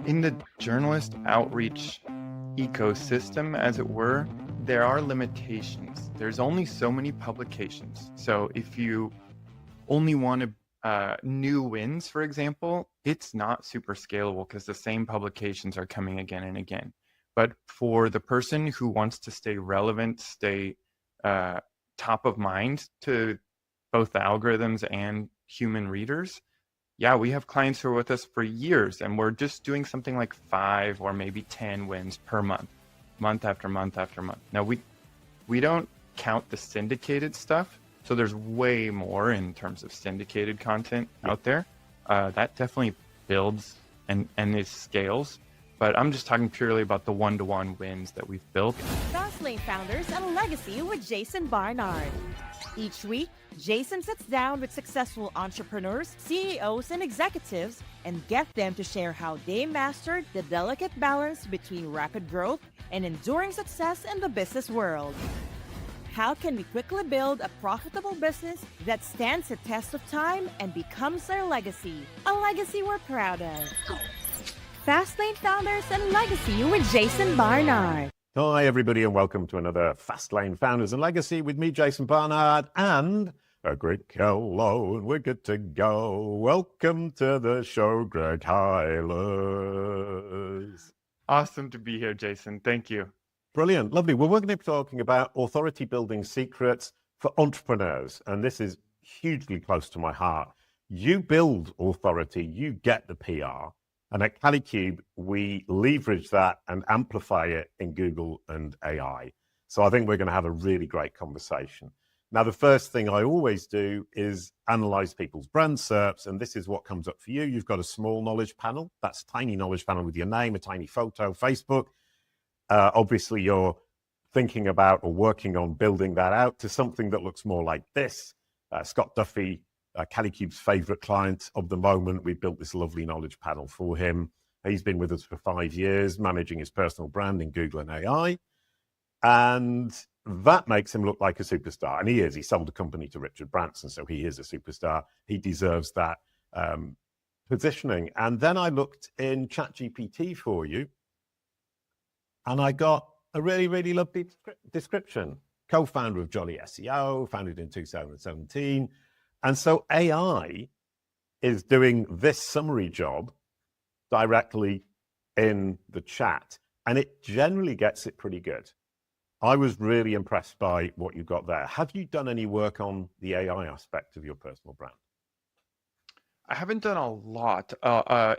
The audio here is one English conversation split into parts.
In the journalist outreach ecosystem, as it were, there are limitations. There's only so many publications. So if you only want new wins, for example, it's not super scalable because the same publications are coming again and again. But for the person who wants to stay relevant, stay top of mind to both the algorithms and human readers, yeah, we have clients who are with us for years, and we're just doing something like 5 or maybe 10 wins per month, month after month after month. Now, we don't count the syndicated stuff, so there's way more in terms of syndicated content out there. That definitely builds and it scales, but I'm just talking purely about the one-to-one wins that we've built. Fastlane Founders and Legacy with Jason Barnard. Each week, Jason sits down with successful entrepreneurs, CEOs, and executives and get them to share how they mastered the delicate balance between rapid growth and enduring success in the business world. How can we quickly build a profitable business that stands the test of time and becomes our legacy? A legacy we're proud of. Fastlane Founders and Legacy with Jason Barnard. Hi, everybody, and welcome to another Fastlane Founders and Legacy with me, Jason Barnard, and a Greg Hello, and we're good to go. Welcome to the show, Greg Heilers. Awesome to be here, Jason. Thank you. Brilliant. Lovely. Well, we're going to be talking about authority building secrets for entrepreneurs, and this is hugely close to my heart. You build authority, you get the PR. And at Calicube, we leverage that and amplify it in Google and AI. So I think we're going to have a really great conversation. Now, the first thing I always do is analyze people's brand SERPs, and this is what comes up for you. You've got a small knowledge panel. That's a tiny knowledge panel with your name, a tiny photo, Facebook. Obviously, you're thinking about or working on building that out to something that looks more like this. Scott Duffy, Calicube's favorite client of the moment. We built this lovely knowledge panel for him. He's been with us for 5 years, managing his personal brand in Google and AI. And that makes him look like a superstar. And he is. He sold a company to Richard Branson, so he is a superstar. He deserves that positioning. And then I looked in ChatGPT for you, and I got a really, really lovely description. Co-founder of Jolly SEO, founded in 2017. And so AI is doing this summary job directly in the chat, and it generally gets it pretty good. I was really impressed by what you got there. Have you done any work on the AI aspect of your personal brand? I haven't done a lot,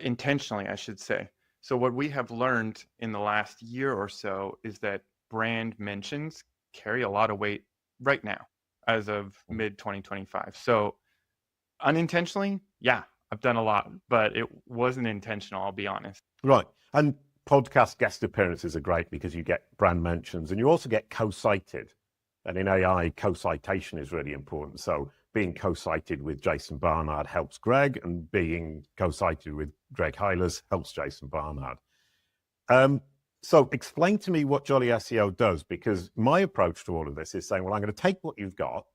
intentionally, I should say. So what we have learned in the last year or so is that brand mentions carry a lot of weight right now, as of mid-2025. So unintentionally, yeah, I've done a lot, but it wasn't intentional, I'll be honest. Right. And podcast guest appearances are great because you get brand mentions and you also get co-cited. And in AI, co-citation is really important. So being co-cited with Jason Barnard helps Greg, and being co-cited with Greg Heilers helps Jason Barnard. So explain to me what Jolly SEO does, because my approach to all of this is saying, well, I'm going to take what you've got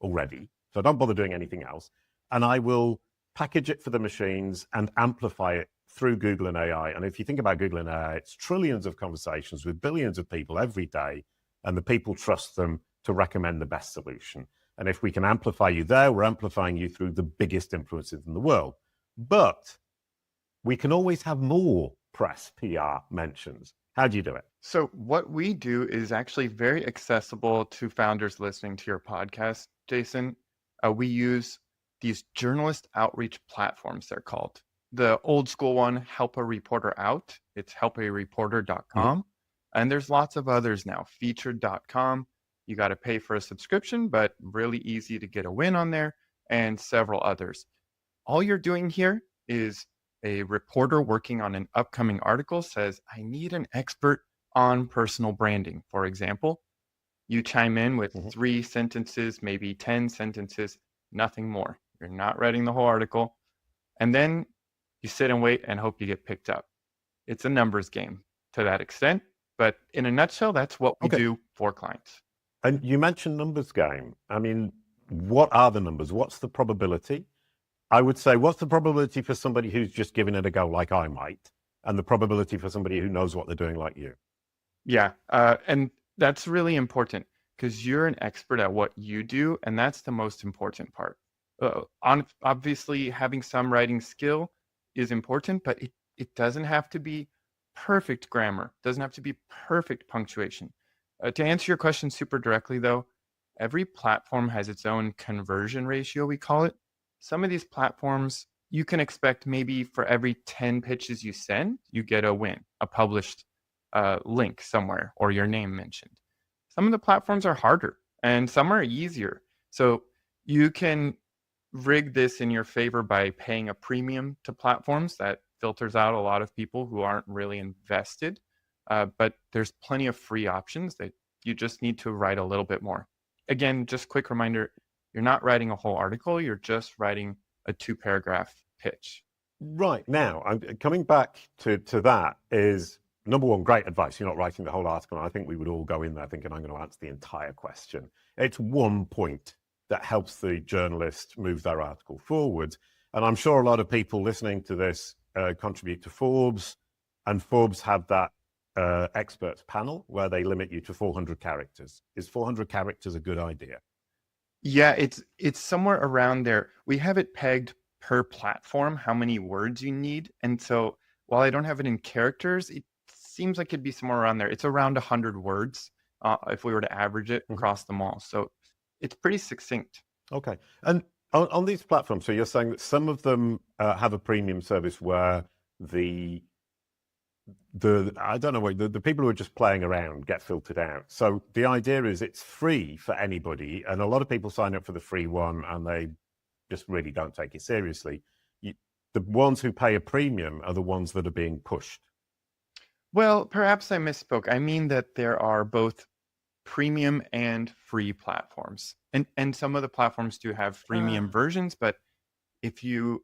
already, so don't bother doing anything else, and I will package it for the machines and amplify it through Google and AI. And if you think about Google and AI, it's trillions of conversations with billions of people every day, and the people trust them to recommend the best solution. And if we can amplify you there, we're amplifying you through the biggest influencers in the world. But we can always have more press, PR mentions. How do you do it? So what we do is actually very accessible to founders listening to your podcast, Jason. We use these journalist outreach platforms, they're called. The old school one, Help a Reporter Out, it's helpareporter.com. Mm-hmm. And there's lots of others now, featured.com. You got to pay for a subscription, but really easy to get a win on there, and several others. All you're doing here is a reporter working on an upcoming article says, I need an expert on personal branding, for example. You chime in with 3 sentences, maybe 10 sentences, nothing more. You're not writing the whole article. And then you sit and wait and hope you get picked up. It's a numbers game to that extent. But in a nutshell, that's what we do for clients. And you mentioned numbers game. I mean, what are the numbers? What's the probability? I would say, what's the probability for somebody who's just giving it a go like I might? and the probability for somebody who knows what they're doing like you. Yeah. And that's really important because you're an expert at what you do. And that's the most important part. Obviously, having some writing skill is important, but it doesn't have to be perfect grammar, doesn't have to be perfect punctuation. To answer your question super directly, though, every platform has its own conversion ratio, we call it. Some of these platforms, you can expect maybe for every 10 pitches you send, you get a win, a published link somewhere or your name mentioned. Some of the platforms are harder and some are easier. So you can rig this in your favor by paying a premium to platforms. That filters out a lot of people who aren't really invested. But there's plenty of free options that you just need to write a little bit more. Again, just quick reminder, you're not writing a whole article, you're just writing a 2-paragraph pitch. Right. Now, I'm coming back to that is, number one, great advice. You're not writing the whole article. I think we would all go in there thinking, I'm going to answer the entire question. It's one point that helps the journalist move their article forward. And I'm sure a lot of people listening to this contribute to Forbes, and Forbes have that experts panel where they limit you to 400 characters. Is 400 characters a good idea? Yeah, it's somewhere around there. We have it pegged per platform, how many words you need. And so while I don't have it in characters, it seems like it'd be somewhere around there. It's around 100 words if we were to average it across them all. So it's pretty succinct. Okay. And on these platforms, so you're saying that some of them have a premium service where the I don't know what the people who are just playing around get filtered out. So the idea is it's free for anybody, and a lot of people sign up for the free one and they just really don't take it seriously. The ones who pay a premium are the ones that are being pushed. Well, perhaps I misspoke. I mean that there are both premium and free platforms. And some of the platforms do have freemium versions, but if you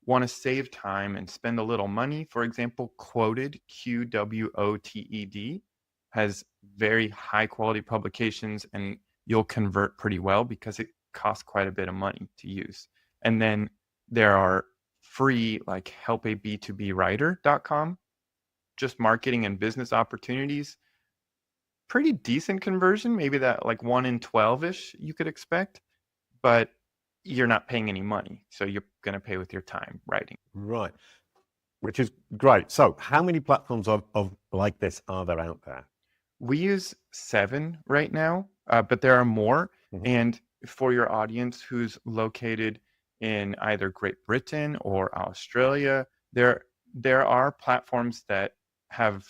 want to save time and spend a little money, for example, Quoted, QWOTED, has very high quality publications and you'll convert pretty well because it costs quite a bit of money to use. And then there are free, like helpab2bwriter.com, just marketing and business opportunities. Pretty decent conversion, maybe that like 1 in 12-ish you could expect, but you're not paying any money. So you're going to pay with your time writing. Right. Which is great. So how many platforms of like this are there out there? We use 7 right now, but there are more. Mm-hmm. And for your audience who's located in either Great Britain or Australia, there are platforms that have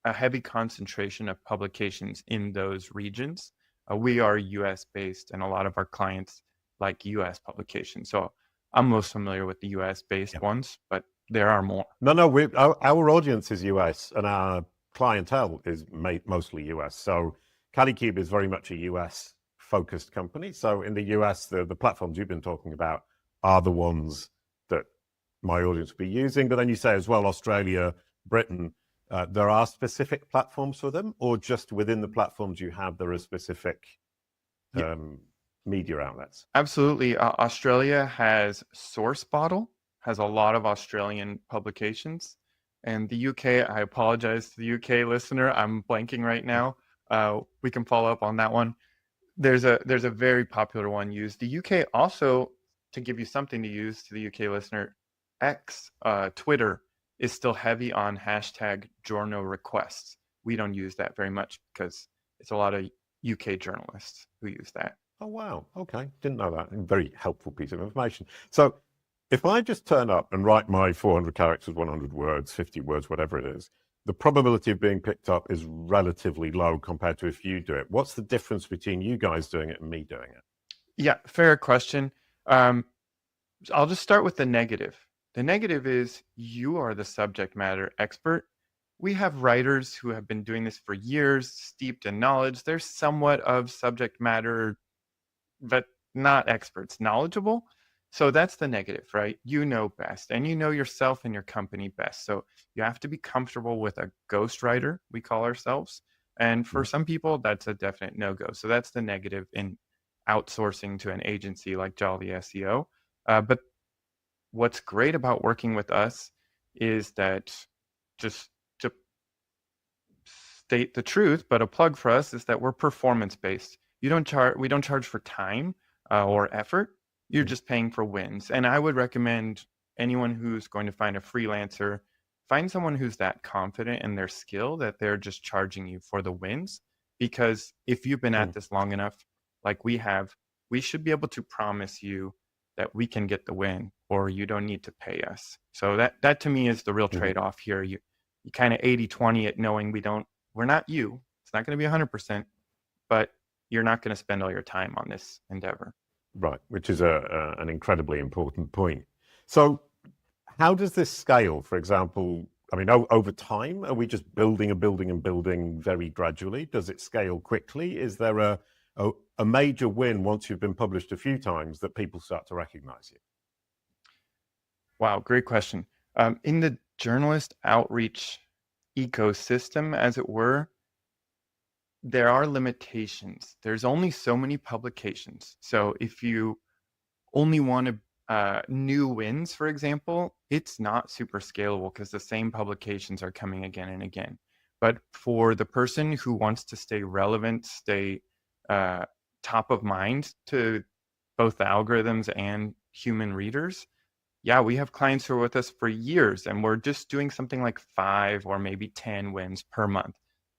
a heavy concentration of publications in those regions. We are US based and a lot of our clients like US publications. So I'm most familiar with the US based ones, but there are more. No, our audience is US and our clientele is mostly US. So Kalicube is very much a US focused company. So in the US, the platforms you've been talking about are the ones that my audience will be using. But then you say as well, Australia, Britain, there are specific platforms for them, or just within the platforms you have, there are specific media outlets? Absolutely. Australia has SourceBottle, has a lot of Australian publications. And the UK, I apologize to the UK listener, I'm blanking right now. We can follow up on that one. There's a very popular one used. The UK also, to give you something to use to the UK listener, X, Twitter, is still heavy on hashtag journo requests. We don't use that very much because it's a lot of UK journalists who use that. Oh, wow. Okay. Didn't know that. Very helpful piece of information. So if I just turn up and write my 400 characters, 100 words, 50 words, whatever it is, the probability of being picked up is relatively low compared to if you do it. What's the difference between you guys doing it and me doing it? Yeah, fair question. I'll just start with the negative. The negative is you are the subject matter expert. We have writers who have been doing this for years, steeped in knowledge. They're somewhat of subject matter, but not experts, knowledgeable. So that's the negative, right? You know best, and you know yourself and your company best. So you have to be comfortable with a ghostwriter, we call ourselves. And for some people, that's a definite no-go. So that's the negative in outsourcing to an agency like Jolly SEO. But what's great about working with us is that just to state the truth, but a plug for us is that we're performance based. We don't charge for time or effort. You're just paying for wins. And I would recommend anyone who's going to find a freelancer, find someone who's that confident in their skill that they're just charging you for the wins. Because if you've been at this long enough, like we have, we should be able to promise you that we can get the win, or you don't need to pay us. So that to me is the real trade-off here. You kind of 80-20 it, knowing we're not you. It's not going to be 100%, but you're not going to spend all your time on this endeavor. Right, which is an incredibly important point. So how does this scale, for example? I mean, over time, are we just building and building very gradually? Does it scale quickly? Is there a major win once you've been published a few times that people start to recognize you? Wow, great question. In the journalist outreach ecosystem, as it were, there are limitations. There's only so many publications. So if you only want new wins, for example, it's not super scalable because the same publications are coming again and again. But for the person who wants to stay relevant, stay top of mind to both the algorithms and human readers, yeah, we have clients who are with us for years, and we're just doing something like 5 or maybe 10 wins per month,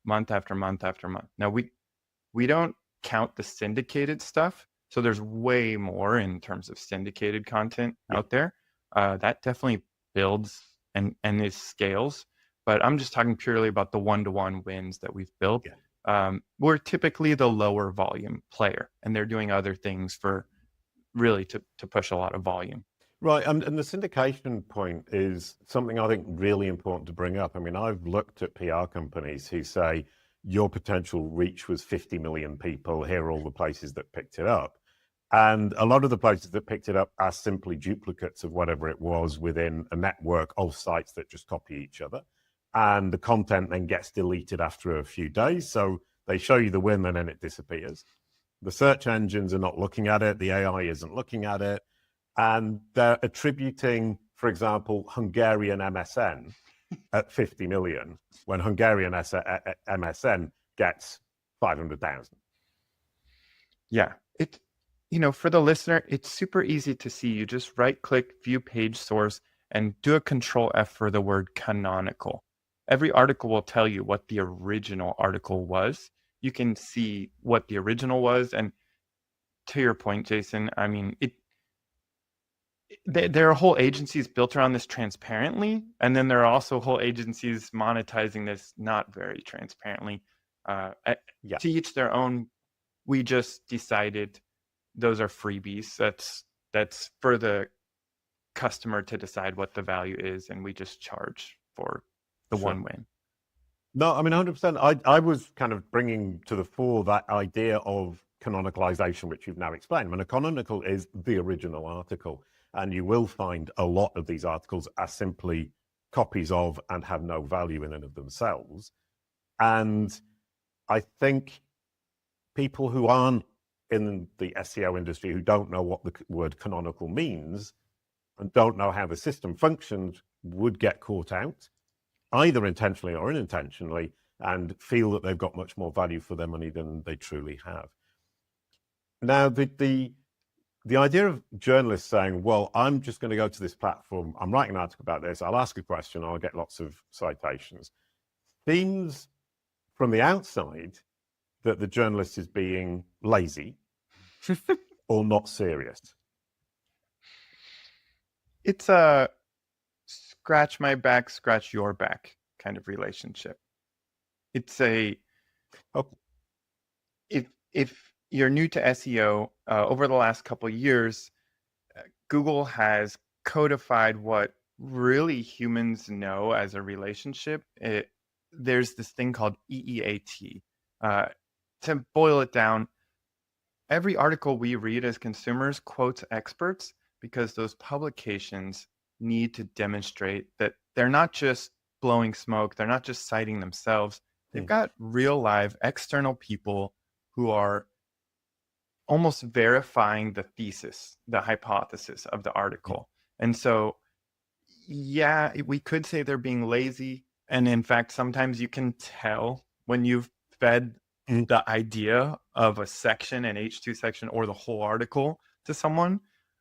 month after month after month. Now, we don't count the syndicated stuff, so there's way more in terms of syndicated content out there. That definitely builds and is scales, but I'm just talking purely about the one-to-one wins that we've built. We're typically the lower volume player, and they're doing other things for really to push a lot of volume. Right, and the syndication point is something I think really important to bring up. I mean, I've looked at PR companies who say your potential reach was 50 million people. Here are all the places that picked it up. And a lot of the places that picked it up are simply duplicates of whatever it was within a network of sites that just copy each other. And the content then gets deleted after a few days. So they show you the win and then it disappears. The search engines are not looking at it. The AI isn't looking at it. And they're attributing, for example, Hungarian MSN at 50 million when Hungarian MSN gets 500,000. Yeah, for the listener, it's super easy to see. You just right-click, view page source, and do a Control F for the word canonical. Every article will tell you what the original article was. You can see what the original was, and to your point, Jason, I mean, there are whole agencies built around this transparently, and then there are also whole agencies monetizing this not very transparently. To each their own. We just decided those are freebies. That's for the customer to decide what the value is, and we just charge for the one win. No, I mean 100%. I was kind of bringing to the fore that idea of canonicalization, which you've now explained. I mean, a canonical is the original article. And you will find a lot of these articles are simply copies of and have no value in and of themselves. And I think people who aren't in the SEO industry, who don't know what the word canonical means and don't know how the system functions, would get caught out, either intentionally or unintentionally, and feel that they've got much more value for their money than they truly have. Now, the idea of journalists saying, well, I'm just going to go to this platform, I'm writing an article about this, I'll ask a question, I'll get lots of citations, seems from the outside that the journalist is being lazy or not serious. It's a scratch my back, scratch your back kind of relationship. It's if you're new to SEO, over the last couple of years, Google has codified what really humans know as a relationship. There's this thing called EEAT. To boil it down, every article we read as consumers quotes experts because those publications need to demonstrate that they're not just blowing smoke, they're not just citing themselves. They've got real live external people who are almost verifying the thesis, the hypothesis of the article. And so, yeah, we could say they're being lazy. And in fact, sometimes you can tell when you've fed the idea of a section, an H2 section, or the whole article to someone.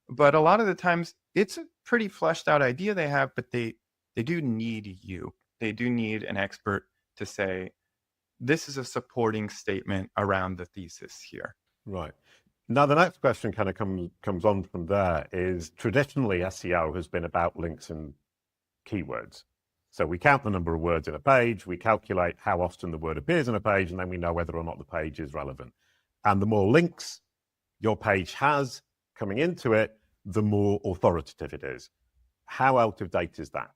But a lot of the times it's a pretty fleshed out idea they have, but they do need you. They do need an expert to say, this is a supporting statement around the thesis here. Right. Now, the next question kind of comes on from there is, traditionally SEO has been about links and keywords. So we count the number of words in a page, we calculate how often the word appears in a page, and then we know whether or not the page is relevant. And the more links your page has coming into it, the more authoritative it is. How out of date is that?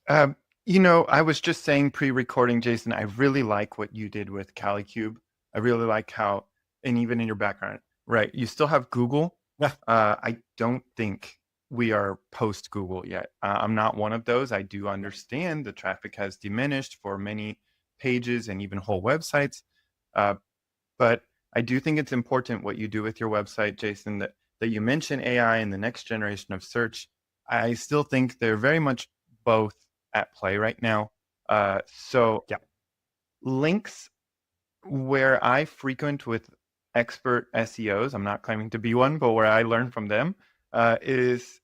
I was just saying pre-recording, Jason, I really like what you did with CaliCube. I really like how, and even in your background, right, you still have Google. Yeah. I don't think we are post Google yet. I'm not one of those. I do understand the traffic has diminished for many pages and even whole websites. But I do think it's important what you do with your website, Jason, that you mention AI and the next generation of search. I still think they're very much both at play right now. So yeah, links where I frequent with expert SEOs, I'm not claiming to be one, but where I learn from them, is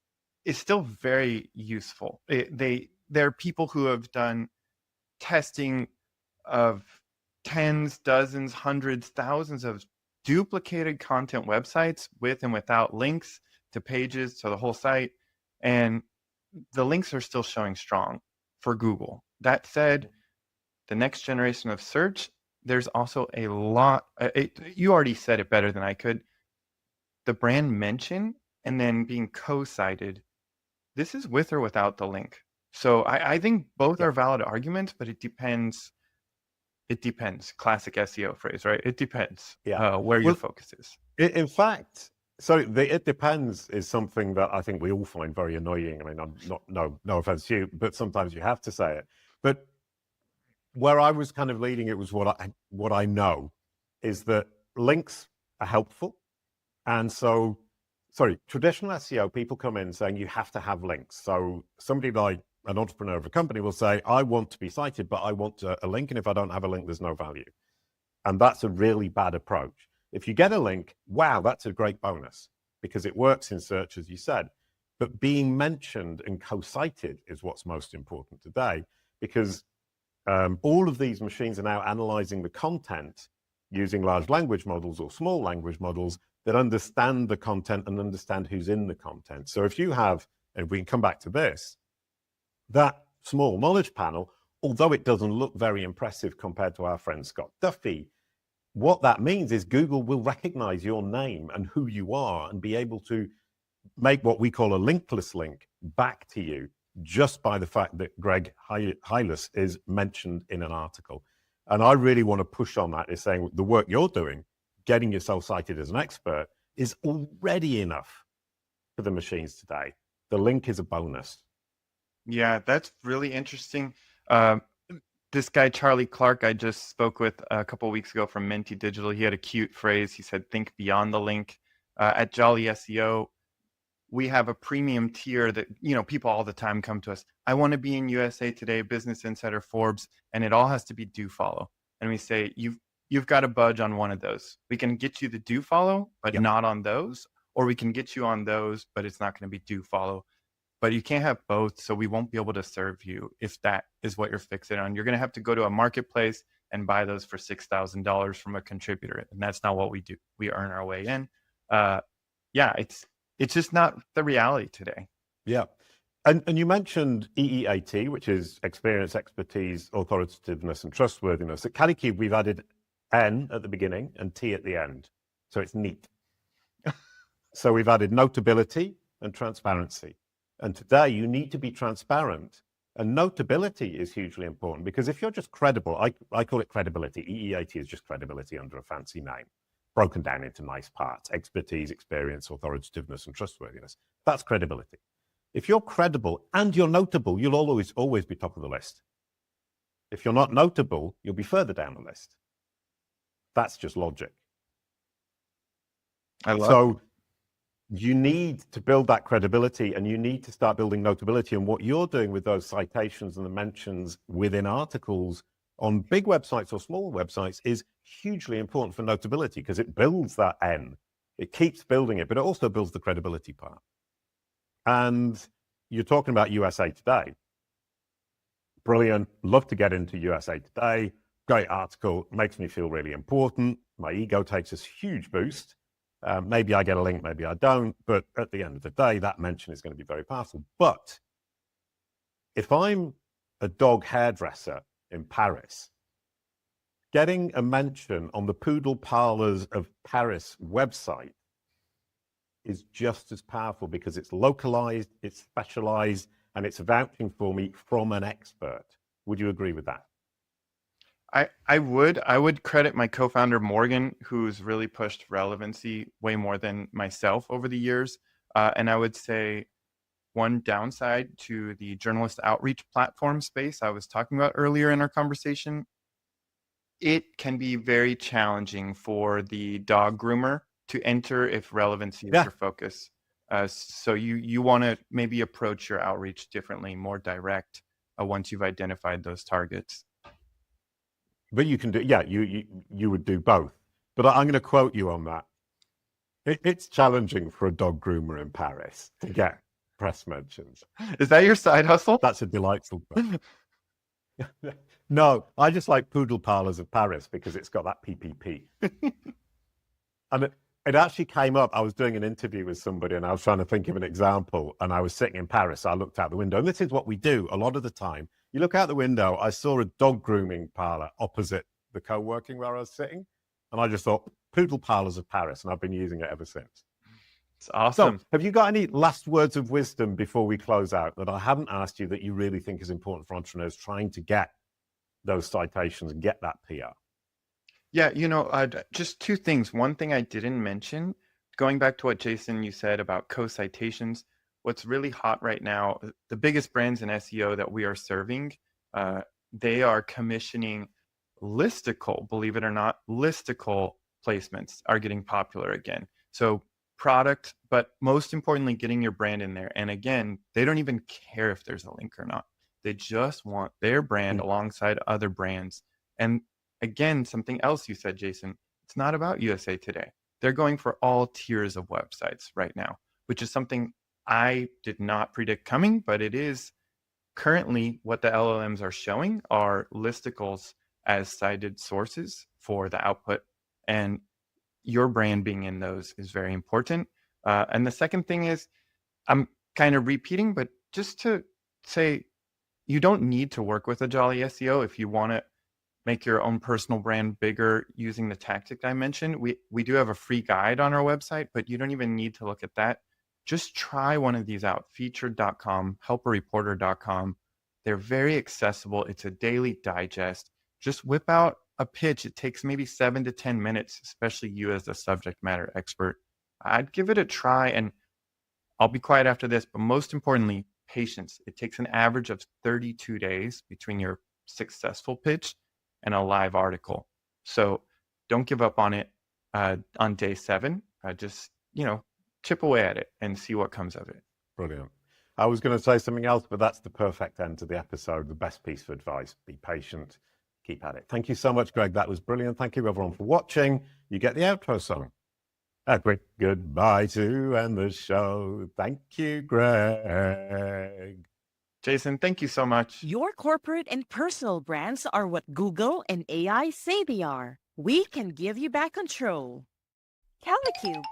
still very useful. There are people who have done testing of tens, dozens, hundreds, thousands of duplicated content websites with and without links to pages, to the whole site. And the links are still showing strong for Google. That said, the next generation of search, there's also a lot, you already said it better than I could. The brand mention and then being co-cited, this is with or without the link. So I think both are valid arguments, but it depends. It depends. Classic SEO phrase, right? It depends where your focus is. In fact, so it depends is something that I think we all find very annoying. I mean, I'm no offense to you, but sometimes you have to say it. But where I was kind of leading it was what I know is that links are helpful. And so, traditional SEO, people come in saying you have to have links. So somebody like an entrepreneur of a company will say, I want to be cited, but I want a link. And if I don't have a link, there's no value. And that's a really bad approach. If you get a link, wow, that's a great bonus because it works in search, as you said. But being mentioned and co-cited is what's most important today, because all of these machines are now analyzing the content using large language models or small language models that understand the content and understand who's in the content. So if you have, and we can come back to this, that small knowledge panel, although it doesn't look very impressive compared to our friend Scott Duffy, what that means is Google will recognize your name and who you are and be able to make what we call a linkless link back to you just by the fact that Greg Heilers is mentioned in an article. And I really want to push on that, is saying the work you're doing, getting yourself cited as an expert, is already enough for the machines today. The link is a bonus. Yeah, that's really interesting. This guy, Charlie Clark, I just spoke with a couple of weeks ago from Menti Digital. He had a cute phrase. He said, think beyond the link. At Jolly SEO, we have a premium tier that, people all the time come to us. I want to be in USA Today, Business Insider, Forbes, and it all has to be do follow. And we say, you've got to budge on one of those. We can get you the do follow, but not on those, or we can get you on those, but it's not going to be do follow. But you can't have both, so we won't be able to serve you if that is what you're fixated on. You're going to have to go to a marketplace and buy those for $6,000 from a contributor, and that's not what we do. We earn our way in. It's just not the reality today. Yeah. And you mentioned EEAT, which is experience, expertise, authoritativeness, and trustworthiness. At CaliCube, we've added N at the beginning and T at the end. So it's neat. So we've added notability and transparency. And today you need to be transparent. And notability is hugely important because if you're just credible, I call it credibility. EEAT is just credibility under a fancy name, broken down into nice parts: expertise, experience, authoritativeness, and trustworthiness. That's credibility. If you're credible and you're notable, you'll always be top of the list. If you're not notable, you'll be further down the list. That's just logic. I love it. you need to build that credibility, and you need to start building notability. And what you're doing with those citations and the mentions within articles on big websites or small websites is hugely important for notability, because it builds that N. It keeps building it, but it also builds the credibility part. And you're talking about USA Today. Brilliant. Love to get into USA Today. Great article. Makes me feel really important. My ego takes a huge boost. Maybe I get a link, maybe I don't. But at the end of the day, that mention is going to be very powerful. But if I'm a dog hairdresser in Paris, getting a mention on the Poodle Parlors of Paris website is just as powerful, because it's localized, it's specialized, and it's vouching for me from an expert. Would you agree with that? I would credit my co-founder Morgan, who's really pushed relevancy way more than myself over the years. And I would say one downside to the journalist outreach platform space I was talking about earlier in our conversation, it can be very challenging for the dog groomer to enter if relevancy is your focus. So you want to maybe approach your outreach differently, more direct, once you've identified those targets. But you can do, you would do both. But I'm going to quote you on that. It's challenging for a dog groomer in Paris to get press mentions. Is that your side hustle? That's a delightful one. No, I just like Poodle Parlors of Paris because it's got that PPP. And it actually came up. I was doing an interview with somebody and I was trying to think of an example, and I was sitting in Paris. I looked out the window, and this is what we do a lot of the time. You look out the window, I saw a dog grooming parlor opposite the co-working where I was sitting. And I just thought, Poodle Parlors of Paris. And I've been using it ever since. It's awesome. So, have you got any last words of wisdom before we close out that I haven't asked you that you really think is important for entrepreneurs trying to get those citations and get that PR? Yeah, just two things. One thing I didn't mention, going back to what Jason, you said about co-citations, what's really hot right now, the biggest brands in SEO that we are serving, they are commissioning listicle, believe it or not, listicle placements are getting popular again. So product, but most importantly, getting your brand in there. And again, they don't even care if there's a link or not. They just want their brand alongside other brands. And again, something else you said, Jason, it's not about USA Today. They're going for all tiers of websites right now, which is something I did not predict coming, but it is currently what the LLMs are showing are listicles as cited sources for the output. And your brand being in those is very important. And the second thing is, I'm kind of repeating, but just to say, you don't need to work with a Jolly SEO if you want to make your own personal brand bigger using the tactic I mentioned. We do have a free guide on our website, but you don't even need to look at that. Just try one of these out, featured.com, helperreporter.com. They're very accessible. It's a daily digest. Just whip out a pitch. It takes maybe 7 to 10 minutes, especially you as the subject matter expert. I'd give it a try, and I'll be quiet after this, but most importantly, patience. It takes an average of 32 days between your successful pitch and a live article. So don't give up on it on day 7. Just, chip away at it and see what comes of it. Brilliant. I was going to say something else, but that's the perfect end to the episode. The best piece of advice: be patient, keep at it. Thank you so much, Greg. That was brilliant. Thank you, everyone, for watching. You get the outro song. A quick goodbye to end the show. Thank you, Greg. Jason, thank you so much. Your corporate and personal brands are what Google and AI say they are. We can give you back control. CaliCube.